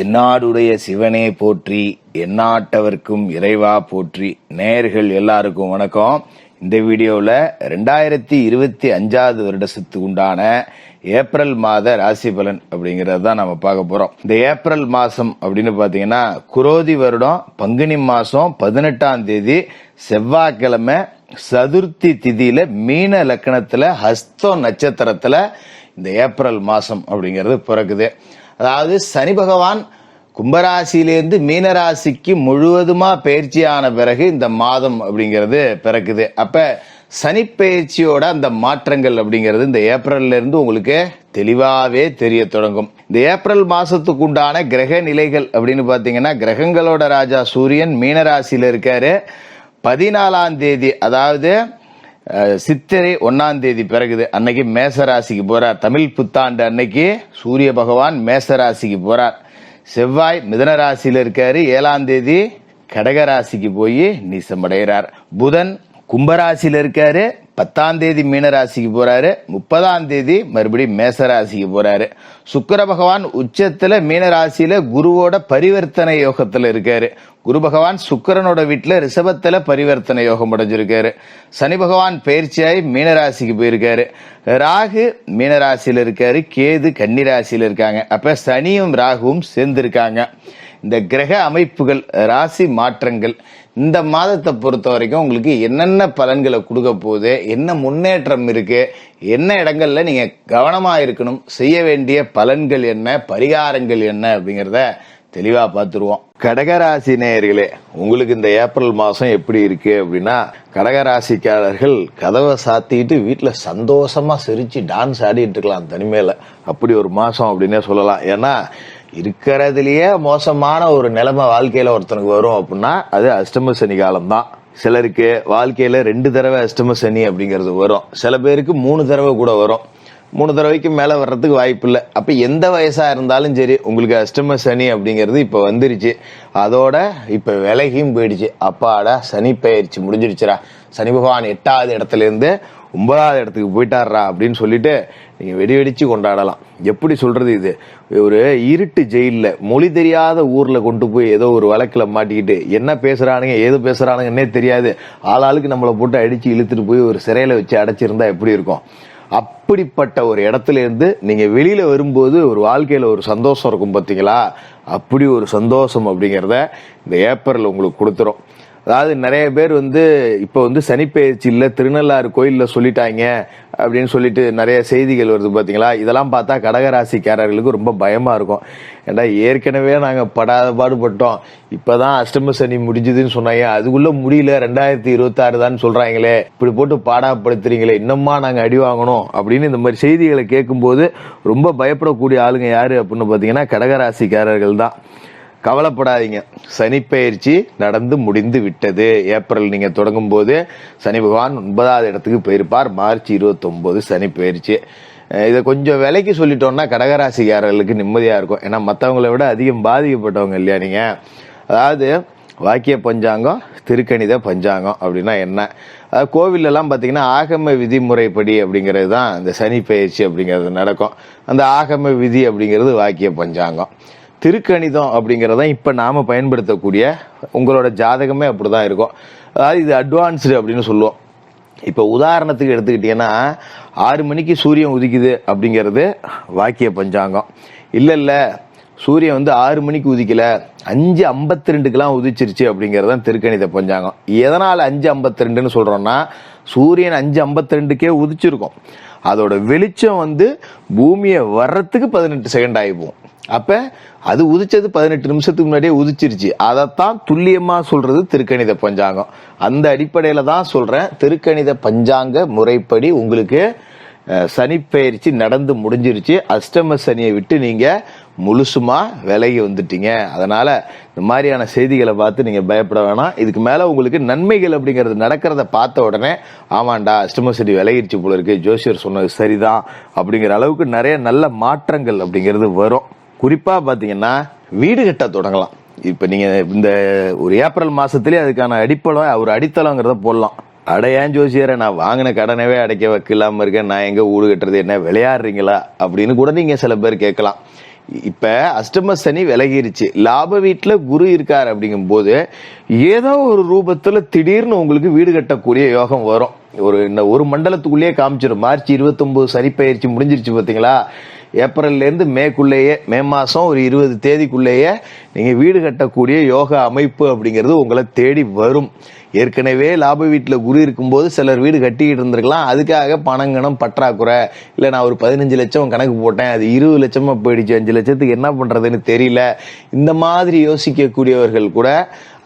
தென்னாடுடைய சிவனே போற்றி, எந்நாட்டவர்க்கும் இறைவா போற்றி. நேயர்கள் எல்லாருக்கும் வணக்கம். இந்த வீடியோவில் 2025 வருடத்துக்கு உண்டான ஏப்ரல் மாத ராசி பலன் அப்படிங்கறது தான் நம்ம பார்க்க போறோம். இந்த ஏப்ரல் மாசம் அப்படின்னு பாத்தீங்கன்னா குரோதி வருடம் பங்குனி மாசம் 18ஆம் தேதி செவ்வாய்க்கிழமை சதுர்த்தி திதியில மீன லக்கணத்துல ஹஸ்தம் நட்சத்திரத்துல இந்த ஏப்ரல் மாசம் அப்படிங்கிறது பிறக்குது. அதாவது சனி பகவான் கும்பராசியிலேருந்து மீனராசிக்கு முழுவதுமா பயிற்சியான பிறகு இந்த மாதம் அப்படிங்கிறது பிறக்குது. அப்ப சனி பயிற்சியோட அந்த மாற்றங்கள் அப்படிங்கிறது இந்த ஏப்ரல்ல இருந்து உங்களுக்கு தெளிவாவே தெரிய தொடங்கும். இந்த ஏப்ரல் மாசத்துக்கு உண்டான கிரக நிலைகள் அப்படின்னு பாத்தீங்கன்னா, கிரகங்களோட ராஜா சூரியன் மீனராசியில இருக்காரு. 14ஆம் தேதி அதாவது சித்திரை 1ஆம் தேதி பிறகுது அன்னைக்கு மேசராசிக்கு போறார். தமிழ் புத்தாண்டு அன்னைக்கு சூரிய பகவான் மேசராசிக்கு போறார். செவ்வாய் மிதுன ராசியில இருக்காரு. 7ஆம் தேதி கடகராசிக்கு போய் நீசமடைகிறார். புதன் கும்பராசியில இருக்காரு. 10ஆம் தேதி மீனராசிக்கு போறாரு. 30ஆம் தேதி மறுபடியும் மேசராசிக்கு போறாரு. சுக்கிர பகவான் உச்சத்துல மீனராசியில குருவோட பரிவர்த்தனை யோகத்துல இருக்காரு. குரு பகவான் சுக்கிரனோட வீட்டுல ரிஷபத்துல பரிவர்த்தனை யோகம் அடைஞ்சிருக்காரு. சனி பகவான் பயிற்சியாய் மீனராசிக்கு போயிருக்காரு. ராகு மீனராசியில இருக்காரு. கேது கன்னிராசியில இருக்காங்க. அப்ப சனியும் ராகுவும் சேர்ந்திருக்காங்க. இந்த கிரக அமைப்புகள், ராசி மாற்றங்கள் இந்த மாதத்தை பொறுத்த வரைக்கும் உங்களுக்கு என்னென்ன பலன்களை கொடுக்க போகுது, என்ன முன்னேற்றம் இருக்கு, என்ன இடங்கள்ல நீங்க கவனமா இருக்கணும், செய்ய வேண்டிய பலன்கள் என்ன, பரிகாரங்கள் என்ன அப்படிங்கறத தெளிவா பார்த்துருவோம். கடகராசி நேயர்களே, உங்களுக்கு இந்த ஏப்ரல் மாசம் எப்படி இருக்கு அப்படின்னா, கடகராசிக்காரர்கள் கதவை சாத்திட்டு வீட்டுல சந்தோஷமா சிரிச்சு டான்ஸ் ஆடிட்டு இருக்கலாம் தனிமையில. அப்படி ஒரு மாசம் அப்படின்னே சொல்லலாம். ஏன்னா இருக்கிறதுலயே மோசமான ஒரு நிலைமை வாழ்க்கையில ஒருத்தனுக்கு வரும் அப்படின்னா அது அஷ்டம சனி காலம் தான். சிலருக்கு வாழ்க்கையில 2 தடவை அஷ்டம சனி அப்படிங்கிறது வரும். சில பேருக்கு 3 தடவை கூட வரும். 3 தடவைக்கு மேல வர்றதுக்கு வாய்ப்பு இல்லை. அப்ப எந்த வயசா இருந்தாலும் சரி உங்களுக்கு அஷ்டம சனி அப்படிங்கிறது இப்ப வந்துருச்சு. அதோட இப்ப விலகியும் போயிடுச்சு. அப்பாடா சனி பயிற்சி முடிஞ்சிருச்சுரா, சனி பகவான் 8ஆவது இடத்துல இருந்து 9ஆவது இடத்துக்கு போயிட்டாரா அப்படின்னு சொல்லிட்டு நீங்க வெடி வெடிச்சு கொண்டாடலாம். எப்படி சொல்றது, இது ஒரு இருட்டு ஜெயில மொழி தெரியாத ஊர்ல கொண்டு போய் ஏதோ ஒரு வழக்குல மாட்டிக்கிட்டு என்ன பேசுறானுங்க ஏது பேசுறானுங்கன்னே தெரியாது ஆளாளுக்கு நம்மளை போட்டு அடிச்சு இழுத்துட்டு போய் ஒரு சிறையில வச்சு அடைச்சிருந்தா எப்படி இருக்கும்? அப்படிப்பட்ட ஒரு இடத்துல இருந்து நீங்க வெளியில வரும்போது ஒரு வாழ்க்கையில ஒரு சந்தோஷம் இருக்கும் பாத்தீங்களா? அப்படி ஒரு சந்தோஷம் அப்படிங்கறத இந்த ஏப்ரல் உங்களுக்கு கொடுத்துரும். அதாவது நிறைய பேர் இப்ப சனி பயிற்சி இல்ல திருநள்ளாறு கோயில்ல சொல்லிட்டாங்க அப்படின்னு சொல்லிட்டு நிறைய செய்திகள் வருது பாத்தீங்களா? இதெல்லாம் பார்த்தா கடகராசிக்காரர்களுக்கு ரொம்ப பயமா இருக்கும். ஏன்னா ஏற்கனவே நாங்க படாத பாடுபட்டோம், இப்பதான் அஷ்டம சனி முடிஞ்சதுன்னு சொன்னாங்க, அதுக்குள்ள முடியல 2026 தான் சொல்றாங்களே, இப்படி போட்டு பாடாப்படுத்துறீங்களே, இன்னுமா நாங்க அடி வாங்கணும் அப்படின்னு இந்த மாதிரி செய்திகளை கேட்கும் போது ரொம்ப பயப்படக்கூடிய ஆளுங்க யாரு அப்படின்னு பாத்தீங்கன்னா கடகராசிக்காரர்கள் தான். கவலைப்படாதீங்க, சனி பயிற்சி நடந்து முடிந்து விட்டது. ஏப்ரல் நீங்க தொடங்கும் போது சனி பகவான் 9ஆவது இடத்துக்கு போயிருப்பார். மார்ச் 29 சனி பயிற்சி. இதை கொஞ்சம் விலைக்கு சொல்லிட்டோம்னா கடகராசிக்காரர்களுக்கு நிம்மதியா இருக்கும். ஏன்னா மற்றவங்களை விட அதிகம் பாதிக்கப்பட்டவங்க இல்லையா நீங்க. அதாவது வாக்கிய பஞ்சாங்கம், திருக்கணித பஞ்சாங்கம் அப்படின்னா என்ன? அதாவது கோவில் எல்லாம் பாத்தீங்கன்னா ஆகம விதிமுறைப்படி அப்படிங்கிறது தான் இந்த சனி பயிற்சி அப்படிங்கிறது நடக்கும். அந்த ஆகம விதி அப்படிங்கிறது வாக்கிய பஞ்சாங்கம். திருக்கணிதம் அப்படிங்கறத இப்ப நாம பயன்படுத்தக்கூடிய உங்களோட ஜாதகமே அப்படிதான் இருக்கும். அதாவது இது அட்வான்ஸ்டு அப்படின்னு சொல்லுவோம். இப்ப உதாரணத்துக்கு எடுத்துக்கிட்டீங்கன்னா 6 மணிக்கு சூரியன் உதிக்குது அப்படிங்கிறது வாக்கிய பஞ்சாங்கம். இல்ல சூரியன் 6 மணிக்கு உதிக்கல 5:52 உதிச்சிருச்சு அப்படிங்கறது திருக்கணித பஞ்சாங்கம். எதனால 5:52 சொல்றோம்னா, சூரியன் 5:52 உதிச்சிருக்கும். அதோட வெளிச்சம் பூமியை வர்றதுக்கு 18 செகண்ட் ஆகிப்போம். அப்ப அது உதிச்சது 18 நிமிஷத்துக்கு முன்னாடியே உதிச்சிருச்சு. அதைத்தான் துல்லியமா சொல்றது திருக்கணித பஞ்சாங்கம். அந்த அடிப்படையில தான் சொல்றேன், திருக்கணித பஞ்சாங்க முறைப்படி உங்களுக்கு சனி பயிற்சி நடந்து முடிஞ்சிருச்சு. அஷ்டம சனியை விட்டு நீங்க முழுசுமா விலகி வந்துட்டீங்க. அதனால இந்த மாதிரியான செய்திகளை பார்த்து நீங்க பயப்பட வேணாம். இதுக்கு மேல உங்களுக்கு நன்மைகள் அப்படிங்கிறது நடக்கிறத பார்த்த உடனே ஆமாண்டா அஷ்டம சனி விலகிருச்சு போல இருக்கு, ஜோசியர் சொன்னது சரிதான் அப்படிங்கிற அளவுக்கு நிறைய நல்ல மாற்றங்கள் அப்படிங்கிறது வரும். குறிப்பா பாத்தீங்கன்னா வீடு கட்ட தொடங்கலாம். இப்ப நீங்க இந்த ஒரு ஏப்ரல் மாசத்திலே அதுக்கான அடிப்படம் ஒரு அடித்தளங்கிறத போடலாம். அடையான் ஜோசியரை நான் வாங்கின கடனவே அடைக்க வைக்கலாம இருக்கேன், நான் எங்க வீடு கட்டுறது, என்ன விளையாடுறீங்களா அப்படின்னு கூட நீங்க சில பேர் கேட்கலாம். இப்ப அஷ்டம சனி விலகிருச்சு, லாப வீட்டுல குரு இருக்காரு அப்படிங்கும் போது ஏதோ ஒரு ரூபத்துல திடீர்னு உங்களுக்கு வீடு கட்டக்கூடிய யோகம் வரும். இந்த ஒரு மண்டலத்துக்குள்ளேயே காமிச்சிடும். மார்ச் 29 சனி பயிற்சி முடிஞ்சிருச்சு பாத்தீங்களா? ஏப்ரல்ல இருந்து மேக்குள்ளேயே, மே மாசம் ஒரு 20 தேதிக்குள்ளேயே நீங்க வீடு கட்டக்கூடிய யோக அமைப்பு அப்படிங்கிறது உங்களை தேடி வரும். ஏற்கனவே லாப வீட்டுல குரு இருக்கும்போது சிலர் வீடு கட்டிக்கிட்டு இருந்திருக்கலாம். அதுக்காக பணங்கணம் பற்றாக்குறை, இல்ல நான் ஒரு 15 லட்சம் கணக்கு போட்டேன், அது 20 லட்சமா போயிடுச்சு, 5 லட்சத்துக்கு என்ன பண்றதுன்னு தெரியல, இந்த மாதிரி யோசிக்கக்கூடியவர்கள் கூட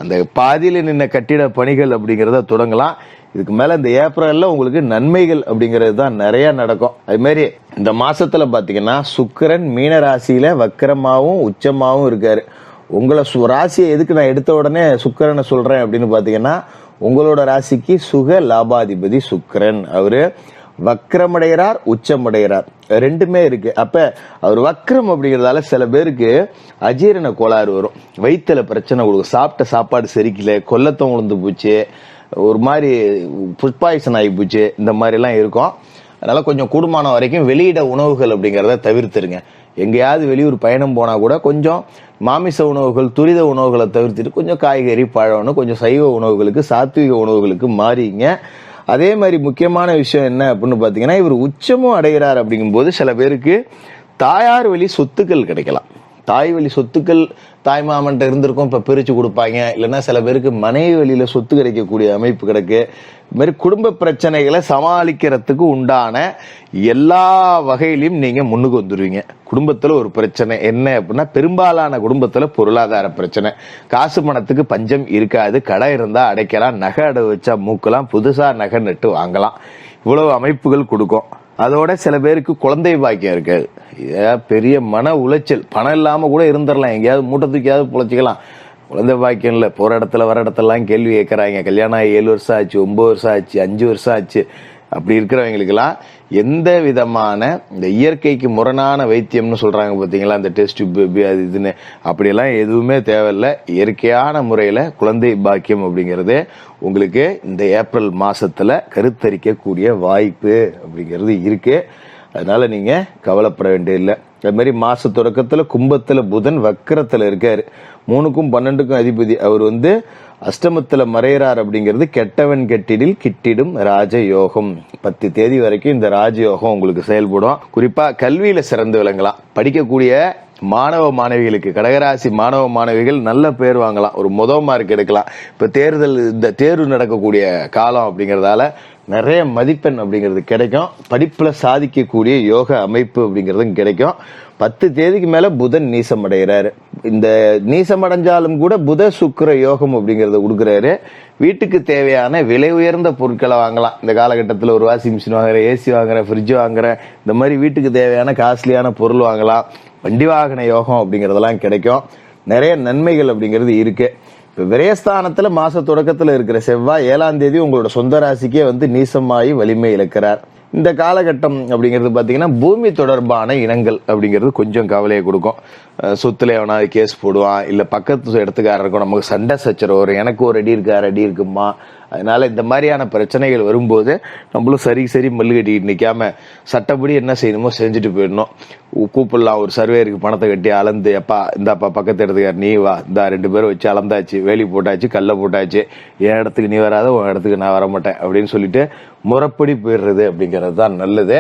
அந்த பாதியில நின்ன கட்டிட பணிகள் அப்படிங்கிறத தொடங்கலாம். இதுக்கு மேல இந்த ஏப்ரல்ல உங்களுக்கு நன்மைகள் அப்படிங்கிறது தான் நிறைய நடக்கும். அது மாதிரி இந்த மாசத்துல பாத்தீங்கன்னா சுக்கிரன் மீன ராசியில வக்கரமாவும் உச்சமாவும் இருக்காரு. உங்களை ராசியை எதுக்கு நான் எடுத்த உடனே சுக்கிரனை சொல்றேன் அப்படின்னு பாத்தீங்கன்னா, உங்களோட ராசிக்கு சுக லாபாதிபதி சுக்கிரன். அவரு வக்ரமடைகிறார், உச்சமடைகிறார், ரெண்டுமே இருக்கு. அப்ப அவர் வக்ரம் அப்படிங்கறதால சில பேருக்கு அஜீரண கோளாறு வரும், வயிற்றுல பிரச்சனை கொடுக்கும், சாப்பிட்ட சாப்பாடு செரிக்கல, கொல்லத்தம் உளுந்து போச்சு, ஒரு மாதிரி ஃபுட் பாய்சன் ஆகி போச்சு, இந்த மாதிரி எல்லாம் இருக்கும். அதனால கொஞ்சம் கூடுமான வரைக்கும் வெளியிட உணவுகள் அப்படிங்கறத தவிர்த்துருங்க. எங்கேயாவது வெளியூர் பயணம் போனா கூட கொஞ்சம் மாமிச உணவுகள், துரித உணவுகளை தவிர்த்துட்டு கொஞ்சம் காய்கறி, பழம்னு கொஞ்சம் சைவ உணவுகளுக்கு, சாத்விக உணவுகளுக்கு மாறிங்க. அதே மாதிரி முக்கியமான விஷயம் என்ன அப்படின்னு பாத்தீங்கன்னா, இவர் உச்சமும் அடைகிறார் அப்படிங்கும்போது சில பேருக்கு தாயார் வழி சொத்துக்கள் கிடைக்கலாம். தாய் வழி சொத்துக்கள் தாய் மாமன்ட்ட இருந்திருக்கும், இப்ப பிரிச்சு கொடுப்பாங்க. இல்லைன்னா சில பேருக்கு மனைவி வழியில சொத்து கிடைக்கக்கூடிய அமைப்பு கிடக்கு. இது மாதிரி குடும்ப பிரச்சனைகளை சமாளிக்கிறதுக்கு உண்டான எல்லா வகையிலையும் நீங்க முன்னுக்கு வந்துருவீங்க. குடும்பத்துல ஒரு பிரச்சனை என்ன அப்படின்னா, பெரும்பாலான குடும்பத்துல பொருளாதார பிரச்சனை, காசு பணத்துக்கு பஞ்சம் இருக்காது. கடை இருந்தா அடைக்கலாம், நகை அடை வச்சா மூக்கலாம், புதுசா நகை நட்டு வாங்கலாம், இவ்வளவு அமைப்புகள் கொடுக்கும். அதோட சில பேருக்கு குழந்தை பாக்கியம் இருக்காது, பெரிய மன உளைச்சல், பணம் இல்லாம கூட இருந்துடலாம், எங்கேயாவது மூட்டை தூக்கியாவது பொழைச்சிக்கலாம். குழந்தை பாக்கியம் இல்ல, போற இடத்துல வர இடத்துலாம் கேள்வி கேட்கறாங்க. கல்யாணம் 7 வருஷம் ஆச்சு, 9 வருஷம் ஆச்சு, 5 வருஷம் ஆச்சு. அப்படி இருக்கிறவங்களுக்கெல்லாம் எந்த விதமான இந்த இயற்கைக்கு முரணான வைத்தியம்னு சொல்றாங்க பாத்தீங்களா, இந்த டெஸ்ட் பேபி அது இதுன்னு, அப்படியெல்லாம் எதுவுமே தேவையில்லை. இயற்கையான முறையில குழந்தை பாக்கியம் அப்படிங்கிறது உங்களுக்கு இந்த ஏப்ரல் மாசத்துல கருத்தரிக்கக்கூடிய வாய்ப்பு அப்படிங்கிறது இருக்கு. அதனால நீங்க கவலைப்பட வேண்டியதில்லை. அது மாதிரி மாச தொடக்கத்துல கும்பத்துல புதன் வக்கரத்துல இருக்காரு, 3க்கும் 12க்கும் அதிபதி. அவர் அஷ்டமத்துல மறைகிறார் அப்படிங்கிறது கெட்டவன் கெட்டிடில் கிட்டிடும் ராஜயோகம். 10 தேதி வரைக்கும் இந்த ராஜயோகம் உங்களுக்கு செயல்படும். குறிப்பா கல்வியில சிறந்து விளங்கலாம். படிக்கக்கூடிய மாணவ மாணவிகளுக்கு, கடகராசி மாணவ மாணவிகள் நல்ல பேர் வாங்கலாம், ஒரு முதல் மார்க் எடுக்கலாம். இப்ப இந்த தேர்வு நடக்கக்கூடிய காலம் அப்படிங்கறதால நிறைய மதிப்பெண் அப்படிங்கிறது கிடைக்கும். படிப்புல சாதிக்கக்கூடிய யோக அமைப்பு அப்படிங்கறதும் கிடைக்கும். 10 தேதிக்கு மேல புதன் நீசம் அடைகிறாரு. இந்த நீசம் அடைஞ்சாலும் கூட புத சுக்கிர யோகம் அப்படிங்கறத கொடுக்குறாரு. வீட்டுக்கு தேவையான விலை உயர்ந்த பொருட்களை வாங்கலாம். இந்த காலகட்டத்தில் ஒரு வாஷிங் மிஷின் வாங்குறேன், ஏசி வாங்குறேன், ஃப்ரிட்ஜ் வாங்குறேன், இந்த மாதிரி வீட்டுக்கு தேவையான காஸ்ட்லியான பொருள் வாங்கலாம். வண்டி வாகன யோகம் அப்படிங்கறதெல்லாம் கிடைக்கும். நிறைய நன்மைகள் அப்படிங்கிறது இருக்கு. இப்ப விரயஸ்தானத்துல மாச தொடக்கத்துல இருக்கிற செவ்வாய் 7ஆம் தேதி உங்களோட சொந்த ராசிக்கே நீசமாயி வலிமை இழக்கிறார். இந்த காலகட்டம் அப்படிங்கிறது பாத்தீங்கன்னா பூமி தொடர்பான இனங்கள் அப்படிங்கிறது கொஞ்சம் கவலையை கொடுக்கும். சொத்துல எவனாவது கேஸ் போடுவான், இல்ல பக்கத்து இடத்துக்காரருக்கும் நமக்கு சண்டை சச்சரவு வரும், எனக்கு ஒரு அடி இருக்கு, அரை அடி இருக்குமா. அதனால இந்த மாதிரியான பிரச்சனைகள் வரும்போது நம்மளும் சரி மல்லு கட்டிக்கிட்டு நிக்காம சட்டப்படி என்ன செய்யணுமோ செஞ்சுட்டு போயிடணும். கூப்பிடலாம், ஒரு சர்வேருக்கு பணத்தை கட்டி அளந்து, எப்பா இந்தாப்பா பக்கத்து இடத்துக்கார் நீ வா, இந்த 2 பேரும் வச்சு அளந்தாச்சு, வேலி போட்டாச்சு, கல்ல போட்டாச்சு, என் இடத்துக்கு நீ வராத, உன் இடத்துக்கு நான் வரமாட்டேன் அப்படின்னு சொல்லிட்டு முறைப்படி போயிடுறது அப்படிங்கிறது தான் நல்லது.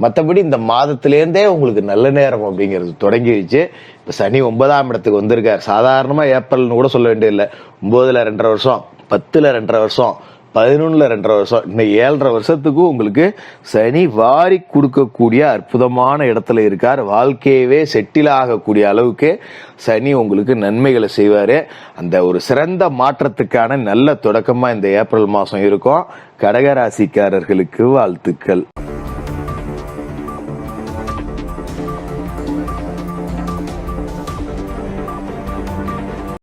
மற்றபடி இந்த மாதத்திலேருந்தே உங்களுக்கு நல்ல நேரம் அப்படிங்கிறது தொடங்கிடுச்சு. இப்ப சனி 9ஆம் இடத்துக்கு வந்திருக்காரு. சாதாரணமா ஏப்ரல்னு கூட சொல்ல வேண்டியதில்லை. 9ல 2.5 வருஷம், 10ல 2.5 வருஷம், 11ல 2.5 வருஷம், இன்னும் 7.5 வருஷத்துக்கும் உங்களுக்கு சனி வாரி கொடுக்கக்கூடிய அற்புதமான இடத்துல இருக்கார். வாழ்க்கையவே செட்டில் ஆகக்கூடிய அளவுக்கு சனி உங்களுக்கு நன்மைகளை செய்வாரு. அந்த ஒரு சிறந்த மாற்றத்துக்கான நல்ல தொடக்கமா இந்த ஏப்ரல் மாசம் இருக்கும். கடகராசிக்காரர்களுக்கு வாழ்த்துக்கள்.